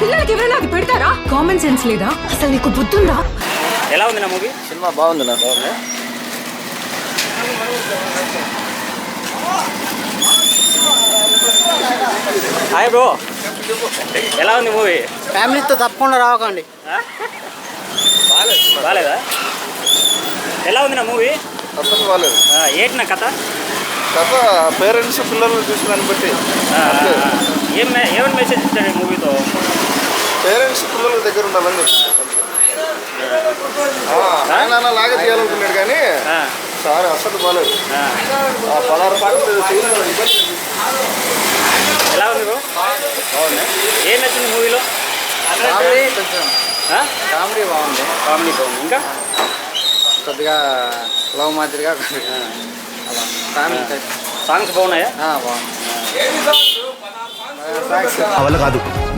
పిల్లలకి ఎవరైనా అది పెడతారా? కామన్ సెన్స్ లేదా? అసలు నీకు బుద్ధుందా? ఎలా ఉంది నా మూవీ? సినిమా బాగుంది నా. బాగుందా? హాయ్ బ్రో, ఎలా ఉంది మూవీ? ఫ్యామిలీతో తప్పకుండా రావకండి. బాగాలేదా? ఎలా ఉంది నా మూవీ? అసలు బాగాలేదు. ఏంటి నా కథ? కథ పేరెంట్స్ పిల్లల్ని చూసిన దాన్ని బట్టి ఏమని మెసేజ్ ఇచ్చాడు ఈ మూవీతో? పేరెంట్స్ పిల్లల దగ్గర ఉండాలని ఆయన లాగా తీయాలనుకున్నాడు కానీ సార్ అసలు బాగాలేదు. 16 పాటలు ఎలా ఉంది బ్రో? బాగుంది. ఏం నచ్చింది మూవీలో? కొంచెం కామెడీ బాగుంది. కామెడీ బాగుంది. ఇంకా కొద్దిగా లవ్ మాదిరిగా అలా ఫ్యామిలీ టైప్. సాంగ్స్ బాగున్నాయా? బాగుంది.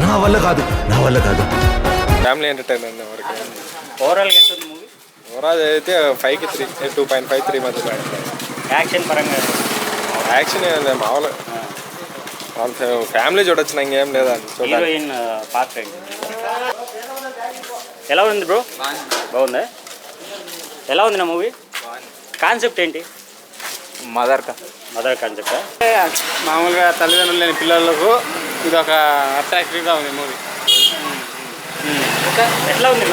నా వల్ల కాదు. ఫ్యామిలీ ఎంటర్టైన్మెంట్ వరకు ఓవరాల్గా ఎట్టుంది మూవీ? ఓవరాల్ అయితే 5కి 3, 2.53 మధ్యలో. యాక్షన్ పరంగా యాక్షన్ మామూలు వాళ్ళ ఫ్యామిలీ చూడొచ్చు, నాకు ఇంకేం లేదా చూడాలి. హీరోయిన్ పాత్ర ఏంటి? ఎలా ఉంది బ్రో? బాగుందా? ఎలా ఉంది నా మూవీ? కాన్సెప్ట్ ఏంటి? మదర్ కాన్సెప్టా? మామూలుగా తల్లిదండ్రులు లేని పిల్లలకు ఇది ఒక అట్రాక్టివ్గా ఉంది మూవీ. ఎట్లా ఉంది?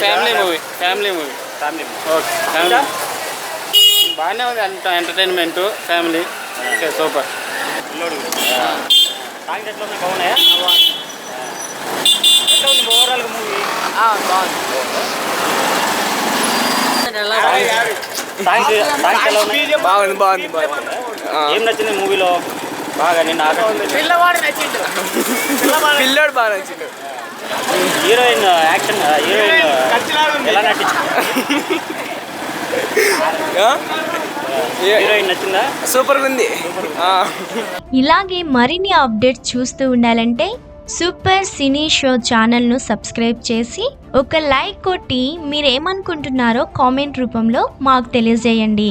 Family movie. Family okay, family బాగానే ఉంది. అంత entertainment family. Okay, super. Songs ఎట్లా ఉన్నాయి? బాగున్నాయా? ఎట్లా ఉంది ఓవరాల్గా మూవీ? సాంగ్స్ ఎలా ఉన్నాయి? బాగుంది. ఏం నచ్చింది మూవీలో బాగా? నిన్న పిల్లాడు బాగా నచ్చిండు. హీరోయిన్ యాక్షన్, హీరోయిన్ ఎలా నటించింది? హీరోయిన్ నచ్చిందా? సూపర్గా ఉంది. ఇలాగే మరిన్ని అప్డేట్స్ చూస్తూ ఉండాలంటే సూపర్ సినీ షో ఛానల్ను సబ్స్క్రైబ్ చేసి ఒక లైక్ కొట్టి మీరేమనుకుంటున్నారో కామెంట్ రూపంలో మాకు తెలియజేయండి.